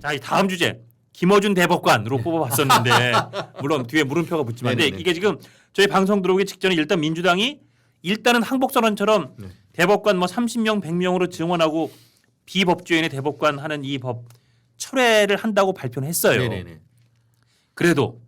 자, 다음 주제 김어준 대법관으로 뽑아봤었는데 물론 뒤에 물음표가 붙지만 근데 이게 지금 저희 방송 들어오기 직전에 일단 민주당이 일단은 항복선언처럼 네. 대법관 뭐 30명 100명으로 증원하고 비법조인의 대법관 하는 이 법 철회를 한다고 발표는 했어요. 네네네. 그래도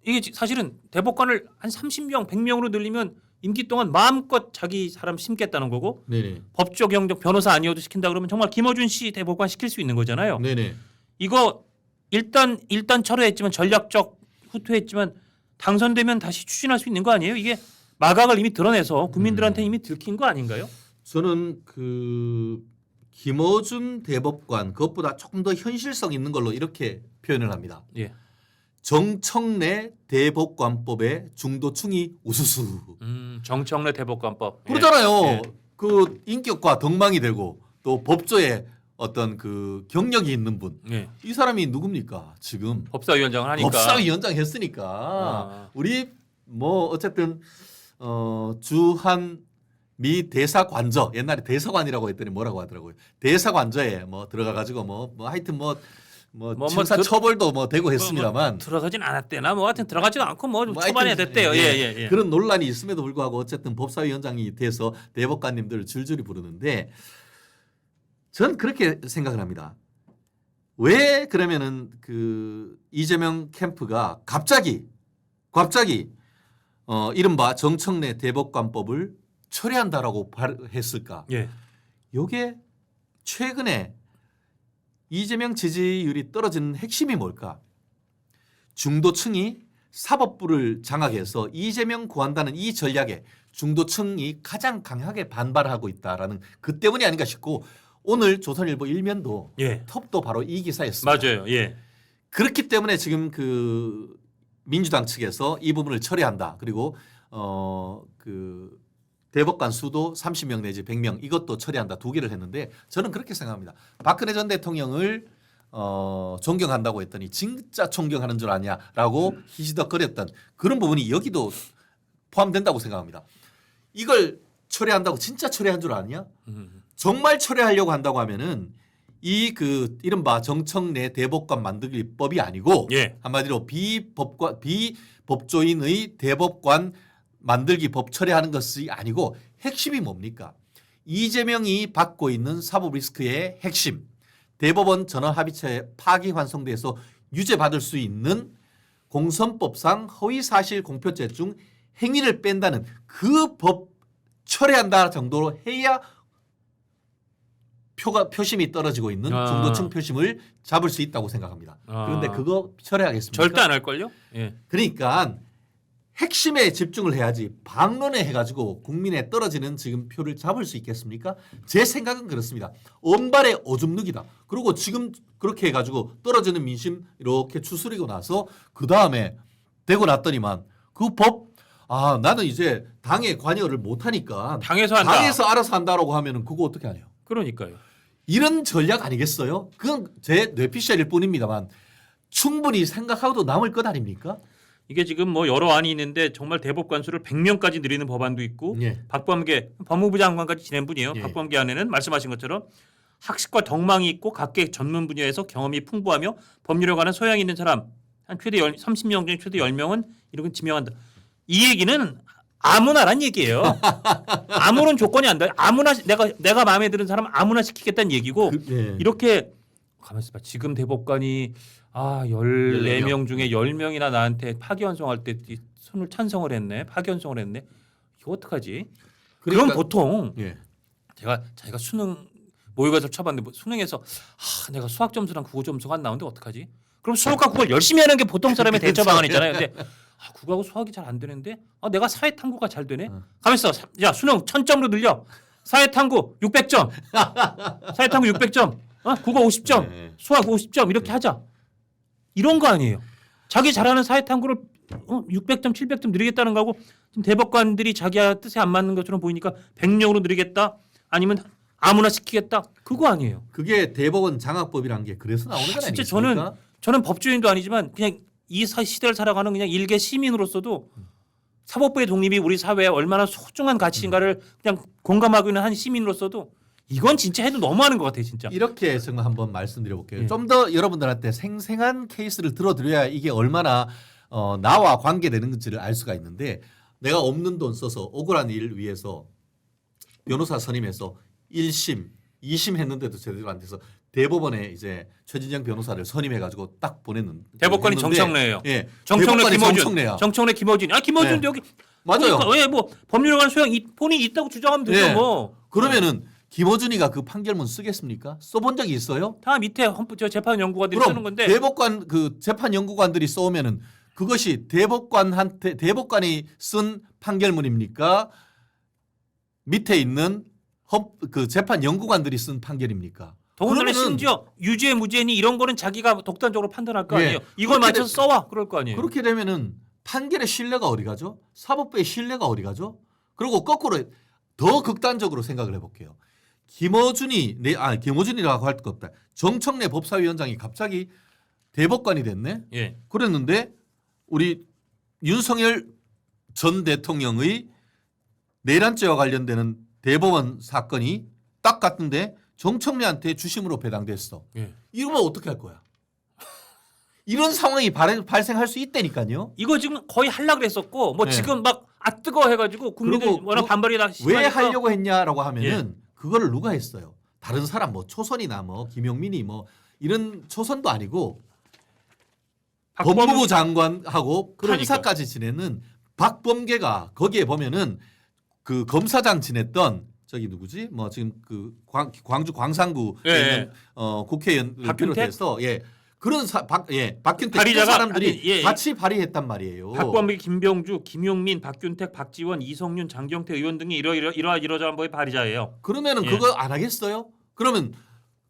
이게 사실은 대법관을 한 30명 100명으로 늘리면 임기 동안 마음껏 자기 사람 심겠다는 거고 네네. 법조 경력 변호사 아니어도 시킨다 그러면 정말 김어준 씨 대법관 시킬 수 있는 거잖아요. 네네. 이거 일단 철회했지만 전략적 후퇴했지만 당선되면 다시 추진할 수 있는 거 아니에요? 이게 마각을 이미 드러내서 국민들한테 이미 들킨 거 아닌가요? 저는 그 김어준 대법관 그것보다 조금 더 현실성 있는 걸로 이렇게 표현을 합니다. 예. 정청래 대법관법의 중도층이 우수수. 정청래 대법관법. 그러잖아요. 예. 그 인격과 덕망이 되고 또 법조에 어떤 그 경력이 있는 분. 예. 이 사람이 누굽니까? 지금 법사위원장을 하니까. 법사위원장 했으니까 우리 뭐 어쨌든 주한 미 대사관저 옛날에 대사관이라고 했더니 뭐라고 하더라고요. 대사관저에 뭐 들어가 가지고 뭐 하여튼 뭐 형사 처벌도 뭐 되고 했습니다만 들어가진 않았대나 뭐 하여튼 들어가지도 않고 뭐 뭐 초반에 하여튼 됐대요. 예. 그런 논란이 있음에도 불구하고 어쨌든 법사위원장이 돼서 대법관님들을 줄줄이 부르는데 전 그렇게 생각을 합니다. 왜 그러면은 그 이재명 캠프가 갑자기 이른바 정청래 대법관법을 철회한다라고 했을까? 예. 요게 최근에 이재명 지지율이 떨어지는 핵심이 뭘까? 중도층이 사법부를 장악해서 이재명 구한다는 이 전략에 중도층이 가장 강하게 반발하고 있다라는 그 때문이 아닌가 싶고 오늘 조선일보 일면도 예. 톱도 바로 이 기사였습니다. 맞아요. 예. 그렇기 때문에 지금 그 민주당 측에서 이 부분을 철회한다. 그리고 그 대법관 수도 30명 내지 100명 이것도 처리한다. 두 개를 했는데 저는 그렇게 생각합니다. 박근혜 전 대통령을 존경한다고 했더니 진짜 존경하는 줄 아냐라고 희시덕거렸던 그런 부분이 여기도 포함된다고 생각합니다. 이걸 철회한다고 진짜 철회한 줄 아냐? 정말 철회하려고 한다고 하면은 이 그 이른바 정청래 대법관 만들기법이 아니고 예. 한마디로 비법조인의 대법관 만들기 법 철회하는 것이 아니고 핵심이 뭡니까? 이재명이 받고 있는 사법 리스크의 핵심 대법원 전원합의체 파기환송돼서 유죄받을 수 있는 공선법상 허위사실 공표죄 중 행위를 뺀다는 그 법 철회한다 정도로 해야 표심이 떨어지고 있는 중도층 표심을 잡을 수 있다고 생각합니다. 그런데 그거 철회하겠습니까? 절대 안 할 걸요? 예. 그러니까 핵심에 집중을 해야지 방론에 해가지고 국민에 떨어지는 지금 표를 잡을 수 있겠습니까? 제 생각은 그렇습니다. 언발의 오줌 누기다. 그리고 지금 그렇게 해가지고 떨어지는 민심 이렇게 추스리고 나서 그 다음에 되고 났더니만 그 법 나는 이제 당에 관여를 못하니까 당에서 한다. 당에서 알아서 한다라고 하면은 그거 어떻게 하냐? 그러니까요. 이런 전략 아니겠어요? 그건 제 뇌피셜일 뿐입니다만 충분히 생각하고도 남을 것 아닙니까? 이게 지금 뭐 여러 안이 있는데 정말 대법관 수를 100명까지 늘리는 법안도 있고 예. 박범계 법무부 장관까지 지낸 분이에요. 예. 박범계 안에는 말씀하신 것처럼 학식과 덕망이 있고 각계 전문 분야에서 경험이 풍부하며 법률에 관한 소양이 있는 사람 한 최대 30명 중에 최대 10명은 이렇게 지명한다. 이 얘기는 아무나란 얘기예요. 아무런 조건이 안 돼. 아무나 내가 마음에 드는 사람 아무나 시키겠다는 얘기고 이렇게 가만히 있어봐. 지금 대법관이 14명 중에 10명이나 나한테 파기환송할 때 손을 찬성을 했네. 파기환송을 했네. 이거 어떡하지? 그러니까, 그럼 보통 예. 자기가 수능 모의고사를 쳐봤는데 수능에서 내가 수학 점수랑 국어 점수가 안 나오는데 어떡하지? 그럼 수학과 국어를 열심히 하는 게 보통 사람의 대처 방안이잖아요. 근데 국어하고 수학이 잘 안 되는데 내가 사회탐구가 잘 되네. 가만있어. 야 수능 1000점으로 늘려. 사회탐구 600점. 사회탐구 600점. 국어 50점. 네. 수학 50점 이렇게 하자. 이런 거 아니에요. 자기 잘하는 사회탐구를 600점 700점 늘리겠다는 거고 지금 대법관들이 자기 뜻에 안 맞는 것처럼 보이니까 100명으로 늘리겠다. 아니면 아무나 시키겠다. 그거 아니에요. 그게 대법원 장악법이라는 게 그래서 나오는 거 아니겠습니까? 진짜 저는 법조인도 아니지만 그냥 이 시대를 살아가는 그냥 일개 시민으로서도 사법부의 독립이 우리 사회에 얼마나 소중한 가치인가를 그냥 공감하고 있는 한 시민으로서도 이건 진짜 해도 너무하는 것 같아요, 진짜. 이렇게 제가 한번 말씀드려볼게요. 예. 좀 더 여러분들한테 생생한 케이스를 들어드려야 이게 얼마나 나와 관계되는지를 알 수가 있는데 내가 없는 돈 써서 억울한 일 위해서 변호사 선임해서 1심, 2심 했는데도 제대로 안 돼서 대법원에 이제 최진영 변호사를 선임해가지고 딱 보냈는 대법관이 했는데, 정청래예요. 예, 정청래 대법관이 김어준. 정청래야. 정청래 김어준. 아 김어준도 네. 여기 맞아요. 보니까 왜 법률에 소양 본인이 있다고 주장하면 되죠 예. 뭐. 그러면은 김어준이가 그 판결문 쓰겠습니까? 써본 적이 있어요? 다 밑에 재판 연구관들이 그럼 쓰는 건데. 대법관 그 재판 연구관들이 써오면은 그것이 대법관이 쓴 판결문입니까? 밑에 있는 그 재판 연구관들이 쓴 판결입니까? 더군다나 그러면은 심지어 유죄 무죄니 이런 거는 자기가 독단적으로 판단할 거 예. 아니에요. 이걸 그렇게 맞춰서 써와 그럴 거 아니에요. 그렇게 되면은 판결의 신뢰가 어디 가죠? 사법부의 신뢰가 어디 가죠? 그리고 거꾸로 더 극단적으로 생각을 해볼게요. 김어준이라고 할 것 없다. 정청래 법사위원장이 갑자기 대법관이 됐네. 예. 그랬는데 우리 윤석열 전 대통령의 내란죄와 관련되는 대법원 사건이 딱 같은데 정청래한테 주심으로 배당됐어. 예. 이러면 어떻게 할 거야? 이런 상황이 발생할 수 있다니까요. 이거 지금 거의 하려고 그랬었고 뭐 네. 지금 막 뜨거 해가지고 국민들 그리고 워낙 반발이 다 왜 심하니까. 하려고 했냐라고 하면은 그거를 누가 했어요? 다른 사람 뭐 초선이나 뭐 김용민이 뭐 이런 초선도 아니고 법무부 장관하고 그러니까. 판사까지 지내는 박범계가 거기에 보면은 그 검사장 지냈던 저기 누구지? 뭐 지금 그 광주 광산구에 예, 있는 국회의원을 박균택? 비롯해서 박균택 그 발의자가 사람들이 아니, 예. 같이 발의했단 말이에요. 박범계, 김병주, 김용민, 박균택, 박지원, 이성윤, 장경태 의원 등이 이러저러한 법의 발의자예요. 그러면은 예. 그거 안 하겠어요? 그러면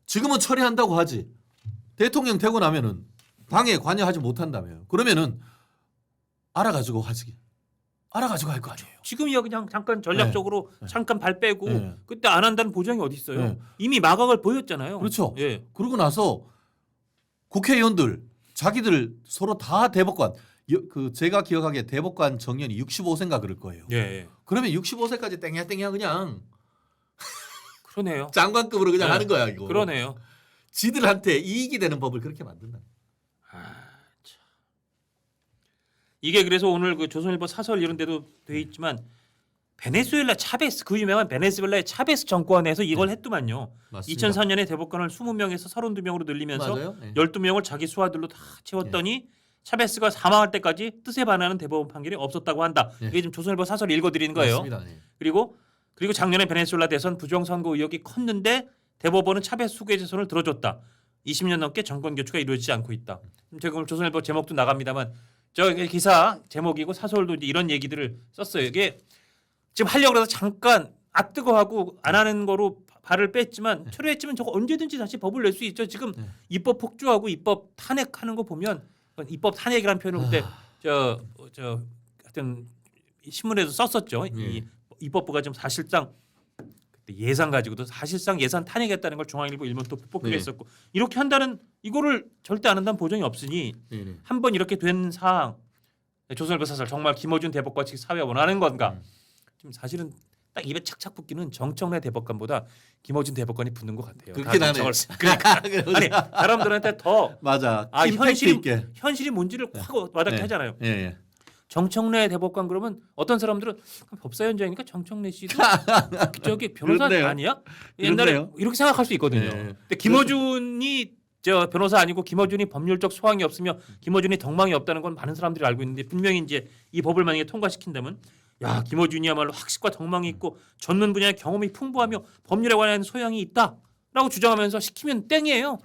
지금은 처리한다고 하지. 대통령 되고 나면은 당에 관여하지 못한다며요. 그러면은 알아가지고 하지. 알아가지고 할 거 아니에요. 지금이야 그냥 잠깐 전략적으로 네. 잠깐 발 빼고 네. 그때 안 한다는 보장이 어디 있어요? 네. 이미 마각을 보였잖아요. 그렇죠. 예. 그러고 나서 국회의원들 자기들 서로 다 대법관 그 제가 기억하기에 대법관 정년이 65세인가 그럴 거예요. 예. 그러면 65세까지 땡야 그냥 그러네요. 장관급으로 그냥 네. 하는 거야 이거. 그러네요. 지들한테 이익이 되는 법을 그렇게 만든다. 이게 그래서 오늘 그 조선일보 사설 이런 데도 돼 있지만 베네수엘라 차베스 그 유명한 베네수엘라의 차베스 정권에서 이걸 했더만요. 맞습니다. 2004년에 대법관을 20명에서 32명으로 늘리면서 맞아요. 네. 12명을 자기 수하들로 다 채웠더니 차베스가 사망할 때까지 뜻에 반하는 대법원 판결이 없었다고 한다. 네. 이게 지금 조선일보 사설 읽어드리는 거예요. 맞습니다. 네. 그리고 작년에 베네수엘라 대선 부정선거 의혹이 컸는데 대법원은 차베스 수괴 재선을 들어줬다. 20년 넘게 정권 교체가 이루어지지 않고 있다. 제가 오늘 조선일보 제목도 나갑니다만 저 기사 제목이고 사설도 이제 이런 얘기들을 썼어요. 이게 지금 하려고 해서 잠깐 뜨거워하고 안 하는 거로 발을 뺐지만 철회했지만 저거 언제든지 다시 법을 낼 수 있죠. 지금 입법 폭주하고 입법 탄핵하는 거 보면 입법 탄핵이라는 표현을 그때 저 하여튼 신문에도 썼었죠. 이 입법부가 지금 사실상 그때 예산 가지고도 사실상 예산 탄핵했다는 걸 중앙일보 일면도 뽑기로 했었고 이렇게 한다는 이거를 절대 안 한다는 보장이 없으니 한 번 이렇게 된 사항 조선일보 사설 정말 김어준 대법관 측 사회가 원하는 건가? 지금 사실은 딱 입에 착착 붙기는 정청래 대법관보다 김어준 대법관이 붙는 것 같아요. 그렇게 나네. 그러니까 아니 사람들한테 더 맞아. 임팩트 있게. 현실이 뭔지를 확 와닿게 네. 하잖아요. 예. 정청래 대법관 그러면 어떤 사람들은 법사위원장이니까 정청래 씨도 저기 변호사 그렇네요. 아니야? 옛날에 그렇네요. 이렇게 생각할 수 있거든요. 네. 근데 김어준이 저 변호사 아니고 김어준이 법률적 소황이 없으며 김어준이 덕망이 없다는 건 많은 사람들이 알고 있는데 분명히 이제 이 법을 만약에 통과시킨다면 야 김어준이야말로 학식과 덕망이 있고 전문 분야의 경험이 풍부하며 법률에 관한 소양이 있다라고 주장하면서 시키면 땡이에요.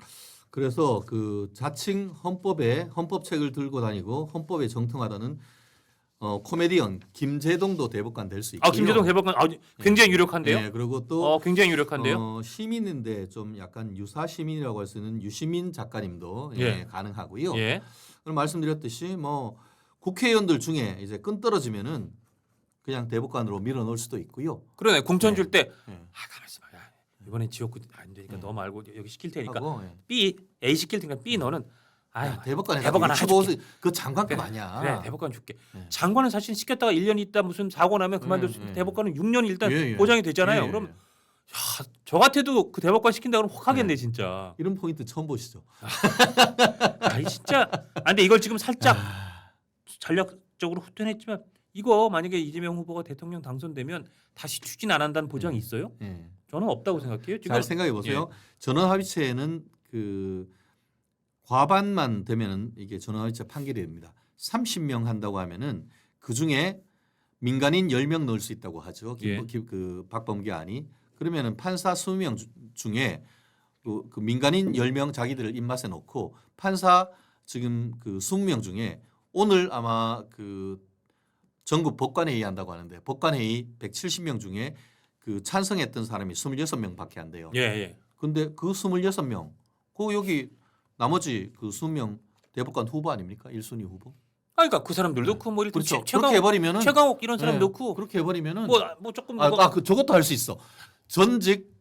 그래서 그 자칭 헌법책을 들고 다니고 헌법에 정통하다는 코미디언 김재동도 대법관 될 수 있고요. 김재동 대법관 굉장히 유력한데요. 네, 그리고 또 굉장히 유력한데요. 시민인데 좀 약간 유사 시민이라고 할 수 있는 유시민 작가님도 예. 가능하고요. 예. 그럼 말씀드렸듯이 뭐 국회의원들 중에 이제 끈 떨어지면은 그냥 대법관으로 밀어넣을 수도 있고요. 그러네. 공천 네. 줄 때 네. 가만 있어봐. 야, 이번엔 지역구 안 되니까 너 말고 여기 시킬 테니까 하고, 예. B A 시킬 테니까 B 너는 대법관 대법관 하나 65세 그 장관급 아니야. 그래 대법관 줄게. 네. 장관은 사실 시켰다가 1년 있다 무슨 사고 나면 그만둘 수 있는데 대법관은 6년 일단 예, 예. 보장이 되잖아요. 예, 예. 그럼 저 같아도 그 대법관 시킨다 그러면 혹 하겠네 진짜. 이런 포인트 처음 보시죠. 아니 진짜. 근데 이걸 지금 살짝 전략적으로 후퇴했지만 이거 만약에 이재명 후보가 대통령 당선되면 다시 추진 안 한다는 보장이 있어요? 예. 저는 없다고 생각해요. 지금 잘 생각해 보세요. 전원합의체는 그 과반만 되면은 이게 전원합의체 판결이 됩니다. 30명 한다고 하면은 그 중에 민간인 10명 넣을 수 있다고 하죠. 그 박범계 안이. 그러면은 판사 20명 중에 그 민간인 10명 자기들을 입맛에 넣고 판사 지금 그 20명 중에 오늘 아마 그 전국 법관회의 한다고 하는데 법관회의 170명 중에 그 찬성했던 사람이 26명밖에 안 돼요. 예, 예. 근데 그 26명, 그 여기 나머지 그 20명 대법관 후보 아닙니까? 1순위 후보. 그러니까 그 사람들 넣고 뭐 일단 그렇죠. 그렇게 해버리면은 최강욱 이런 사람 네, 넣고 그렇게 해버리면은 뭐 조금 저것도 할 수 있어. 전직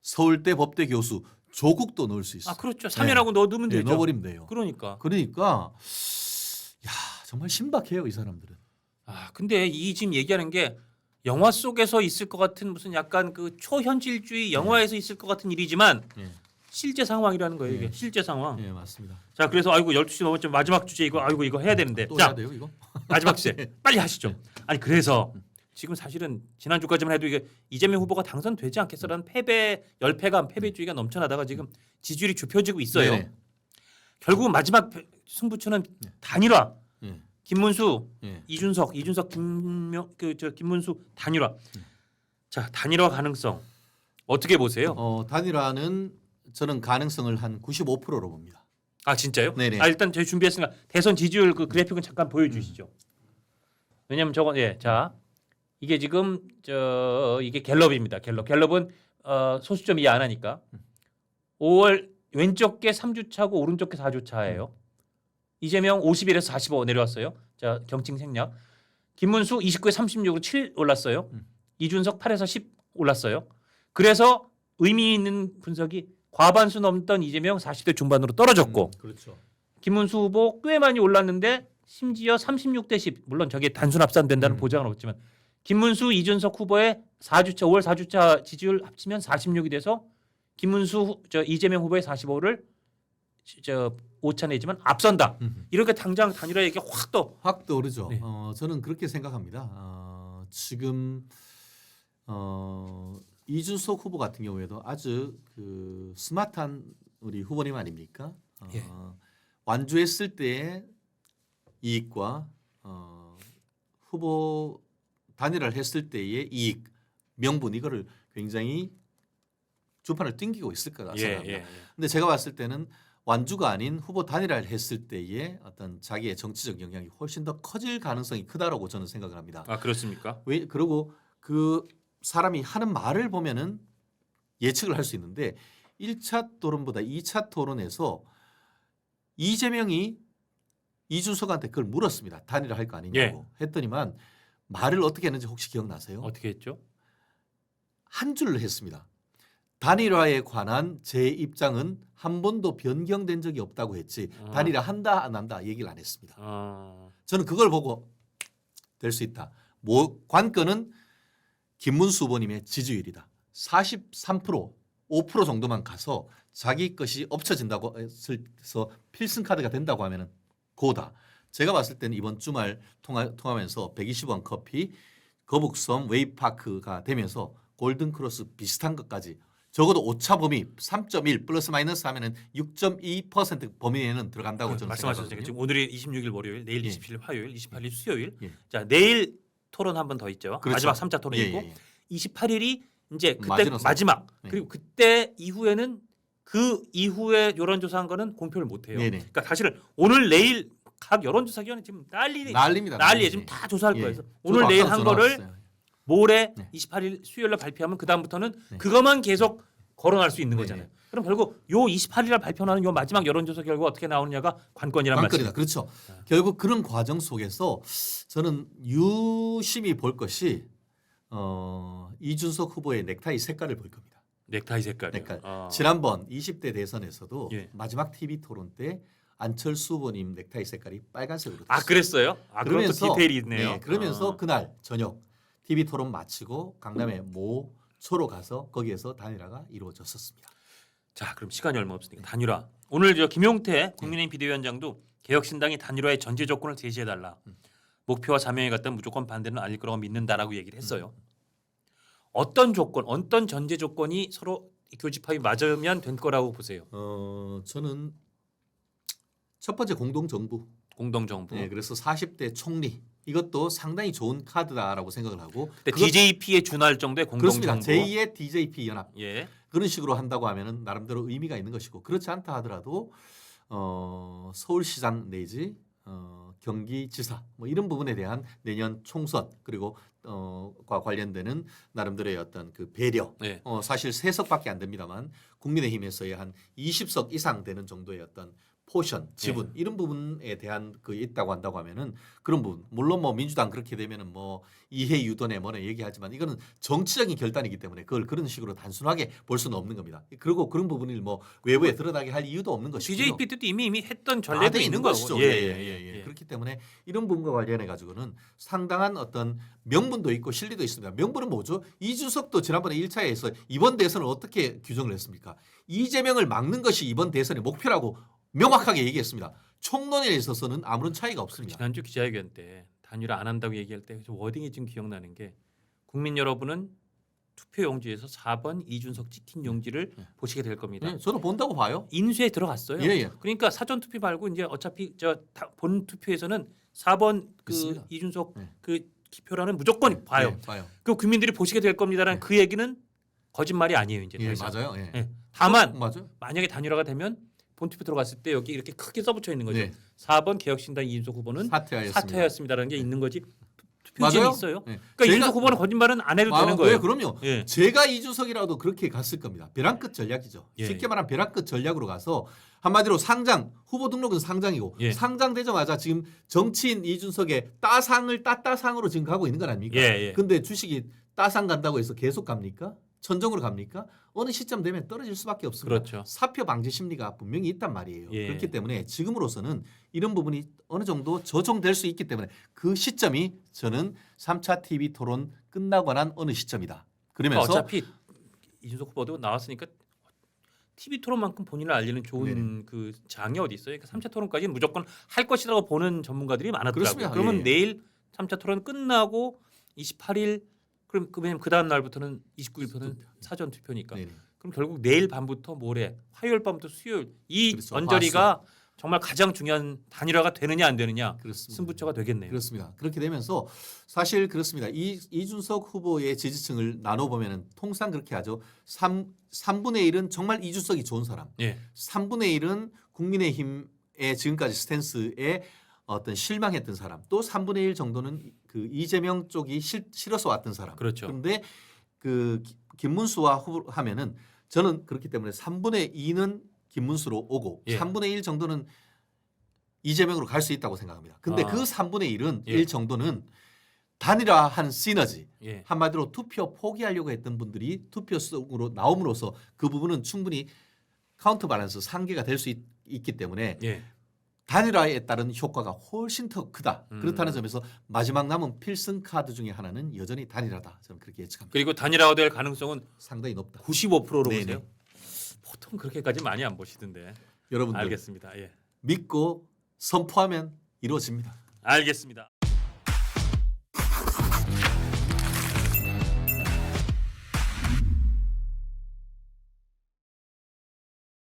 서울대 법대 교수 조국도 넣을 수 있어. 그렇죠. 3년하고 넣으면 되죠. 넣어버리면 돼요. 그러니까. 야 정말 신박해요 이 사람들은. 근데 이 지금 얘기하는 게 영화 속에서 있을 것 같은 무슨 약간 그 초현실주의 영화에서 있을 것 같은 일이지만 예. 실제 상황이라는 거예요. 이게 예. 실제 상황. 예 맞습니다. 자 그래서 12시 넘었죠. 마지막 주제 이거 이거 해야 되는데. 또 자 해야 돼요 이거? 마지막 주제 빨리 하시죠. 아니 그래서 지금 사실은 지난주까지만 해도 이게 이재명 후보가 당선되지 않겠어라는 패배 열패감 패배주의가 넘쳐나다가 지금 지지율이 좁혀지고 있어요. 네네. 결국 마지막 승부처는 단일화. 예. 김문수, 예. 이준석, 김문수 단일화. 자 단일화 가능성 어떻게 보세요? 단일화는 저는 가능성을 한 95%로 봅니다. 진짜요? 네네. 일단 저희 준비했으니까 대선 지지율 그 그래픽은 잠깐 보여주시죠. 왜냐하면 저건 자 이게 지금 이게 갤럽입니다. 갤럽은 소수점 이해 안 하니까 5월 왼쪽 게 3주 차고 오른쪽 게 4주 차예요. 이재명 51에서 45 내려왔어요. 자 경칭 생략. 김문수 29에 36으로 7 올랐어요. 이준석 8에서 10 올랐어요. 그래서 의미 있는 분석이 과반수 넘던 이재명 40대 중반으로 떨어졌고 그렇죠. 김문수 후보 꽤 많이 올랐는데 심지어 36대 10 물론 저게 단순 합산된다는 보장은 없지만 김문수 이준석 후보의 4주차 5월 4주차 지지율 합치면 46이 돼서 김문수 이재명 후보의 45를 오차 내지만 앞선다. 이렇게 당장 단일화 얘기가 확 떠오르죠. 네. 저는 그렇게 생각합니다. 지금 이준석 후보 같은 경우에도 아주 그 스마트한 우리 후보님 아닙니까? 예. 완주했을 때의 이익과 후보 단일화를 했을 때의 이익 명분 이거를 굉장히 주판을 튕기고 있을 거라 생각합니다. 근데 제가 봤을 때는 완주가 아닌 후보 단일화를 했을 때의 어떤 자기의 정치적 영향이 훨씬 더 커질 가능성이 크다라고 저는 생각을 합니다. 그렇습니까? 그리고 그 사람이 하는 말을 보면은 예측을 할 수 있는데 1차 토론보다 2차 토론에서 이재명이 이준석한테 그걸 물었습니다. 단일화 할 거 아니냐고 했더니만 말을 어떻게 했는지 혹시 기억나세요? 어떻게 했죠? 한 줄로 했습니다. 단일화에 관한 제 입장은 한 번도 변경된 적이 없다고 했지 단일화 한다 안 한다 얘기를 안 했습니다. 저는 그걸 보고 될 수 있다. 관건은 김문수 후보님의 지지율이다. 43% 5% 정도만 가서 자기 것이 엎쳐진다고 해서 필승 카드가 된다고 하면은 고다. 제가 봤을 때는 이번 주말 통하면서 120원 커피, 거북섬 웨이파크가 되면서 골든크로스 비슷한 것까지 적어도 오차 범위 3.1 플러스 마이너스 하면은 6.2% 범위 내에는 들어간다고 저는 말씀하셨으니까 생각하거든요. 지금 오늘이 26일 월요일, 내일 27일 화요일, 28일 수요일. 예. 자 내일 토론 한 번 더 있죠. 그렇죠. 마지막 3차 토론이 있고 28일이 이제 그때 마지막. 네. 그리고 그때 이후에는 그 이후에 여론조사한 거는 공표를 못 해요. 네네. 그러니까 사실은 오늘 내일 각 여론조사기관이 지금 난리입니다. 난리에 지금 다 조사할 예. 거예요. 그래서 저도 오늘 내일 아까 한 전화 거를 왔어요. 모레 네. 28일 수요일 날 발표하면 그 다음부터는 네. 그것만 계속 거론할 수 있는 네네. 거잖아요. 그럼 결국 요 28일 날 발표하는 요 마지막 여론조사 결과 어떻게 나오느냐가 관건이란 관건이다. 말씀. 그렇죠. 결국 그런 과정 속에서 저는 유심히 볼 것이 이준석 후보의 넥타이 색깔을 볼 겁니다. 넥타이 색깔. 색깔. 지난번 20대 대선에서도 예. 마지막 TV 토론 때 안철수 후보님 넥타이 색깔이 빨간색으로 아 됐어요. 그랬어요? 그런 또 디테일이 있네요. 네, 그러면서 그날 저녁 TV 토론 마치고 강남의 모 초로 가서 거기에서 단일화가 이루어졌었습니다. 자, 그럼 시간이 얼마 없으니까 단일화. 오늘 저 김용태 국민의힘 비대위원장도 개혁신당이 단일화의 전제 조건을 제시해달라. 목표와 사명에 갖다 무조건 반대는 아닐 거라고 믿는다라고 얘기를 했어요. 어떤 조건, 어떤 전제 조건이 서로 교집합이 맞으면 된 거라고 보세요. 저는 첫 번째 공동정부. 공동정부. 네, 그래서 40대 총리 이것도 상당히 좋은 카드다라고 생각을 하고. DJP에 준할 정도의 그렇습니다. 공동정부. 제2의 DJP 연합. 예. 그런 식으로 한다고 하면은 나름대로 의미가 있는 것이고 그렇지 않다 하더라도 서울시장 내지 경기지사 뭐 이런 부분에 대한 내년 총선 그리고 과 관련되는 나름대로의 어떤 그 배려. 네. 사실 3석밖에 안 됩니다만 국민의힘에서의 한 20석 이상 되는 정도의 어떤 포션, 지분 이런 부분에 대한 그 있다고 한다고 하면은 그런 부분 물론 뭐 민주당 그렇게 되면은 뭐 이해 유도네 뭐네 얘기하지만 이거는 정치적인 결단이기 때문에 그걸 그런 식으로 단순하게 볼 수는 없는 겁니다. 그리고 그런 부분을 뭐 외부에 드러나게 할 이유도 없는 것이고요. DJP 때도 이미 했던 전례도 있는 거고. 예. 그렇기 때문에 이런 부분과 관련해 가지고는 상당한 어떤 명분도 있고 실리도 있습니다. 명분은 뭐죠? 이준석도 지난번에 1차에서 이번 대선을 어떻게 규정을 했습니까? 이재명을 막는 것이 이번 대선의 목표라고 명확하게 얘기했습니다. 총론에 있어서는 아무런 차이가 없습니다. 지난주 기자회견 때 단일화 안 한다고 얘기할 때 워딩이 지금 기억나는 게 국민 여러분은 투표 용지에서 4번 이준석 찍힌 용지를 보시게 될 겁니다. 네, 저도 본다고 봐요. 인수에 들어갔어요. 예. 그러니까 사전 투표 말고 이제 어차피 본 투표에서는 4번 그 그렇습니다. 이준석 네. 그 기표라는 무조건 봐요. 네, 봐요. 그 국민들이 보시게 될 겁니다라는 그 얘기는 거짓말이 아니에요. 이제 더 예, 이상. 맞아요. 예. 예. 다만 맞아요. 만약에 단일화가 되면 본투표 들어갔을 때 여기 이렇게 크게 써붙여 있는 거죠. 네. 4번 개혁신당 이준석 후보는 사퇴하였습니다. 사퇴하였습니다라는 게 있는 거지. 투표지에 맞아요. 있어요. 네. 그러니까 이준석 후보는 거짓말은 안 해도 되는 거예요. 네, 그럼요. 예. 제가 이준석이라도 그렇게 갔을 겁니다. 벼랑 끝 전략이죠. 예. 쉽게 말하면 벼랑 끝 전략으로 가서 한마디로 상장 후보 등록은 상장이고 예. 상장되자마자 지금 정치인 이준석의 따상을 따따상으로 지금 가고 있는 건 아닙니까? 예. 근데 주식이 따상 간다고 해서 계속 갑니까? 천정으로 갑니까? 어느 시점 되면 떨어질 수밖에 없습니다. 그렇죠. 사표 방지 심리가 분명히 있단 말이에요. 예. 그렇기 때문에 지금으로서는 이런 부분이 어느 정도 조정될 수 있기 때문에 그 시점이 저는 3차 TV 토론 끝나고 난 어느 시점이다. 그러면서 어차피 이준석 후보도 나왔으니까 TV 토론만큼 본인을 알리는 좋은 네네. 그 장이 어디 있어요? 그러니까 3차 토론까지는 무조건 할 것이라고 보는 전문가들이 많았더라고요. 그렇습니다. 그러면 예. 내일 3차 토론 끝나고 28일 그럼 왜냐면 그 다음 날부터는 29일부터는 사전 투표니까. 네네. 그럼 결국 내일 밤부터 모레, 화요일 밤부터 수요일 이 그렇죠. 언저리가 정말 가장 중요한 단일화가 되느냐 안 되느냐 그렇습니다. 승부처가 되겠네요. 그렇습니다. 그렇게 되면서 사실 그렇습니다. 이준석 후보의 지지층을 나눠보면 통상 그렇게 하죠. 3분의 1은 정말 이준석이 좋은 사람, 예. 3분의 1은 국민의힘의 지금까지 스탠스에 어떤 실망했던 사람, 또 3분의 1 정도는 그 이재명 쪽이 싫어서 왔던 사람. 그렇죠. 그런데 그 김문수와 후보 하면은 저는 그렇기 때문에 3분의 2는 김문수로 오고 예. 3분의 1 정도는 이재명으로 갈 수 있다고 생각합니다. 근데 그 3분의 1은 예. 1 정도는 단일화한 시너지. 예. 한마디로 투표 포기하려고 했던 분들이 투표 속으로 나옴으로써 그 부분은 충분히 카운터 밸런스 상계가 될 수 있기 때문에 예. 단일화에 따른 효과가 훨씬 더 크다. 음. 그렇다는 점에서 마지막 남은 필승 카드 중에 하나는 여전히 단일화다. 저는 그렇게 예측합니다. 그리고 단일화가 될 가능성은 상당히 높다. 95%로 네네. 보세요. 보통 그렇게까지 많이 안 보시던데. 여러분들 알겠습니다. 예. 믿고 선포하면 이루어집니다. 알겠습니다.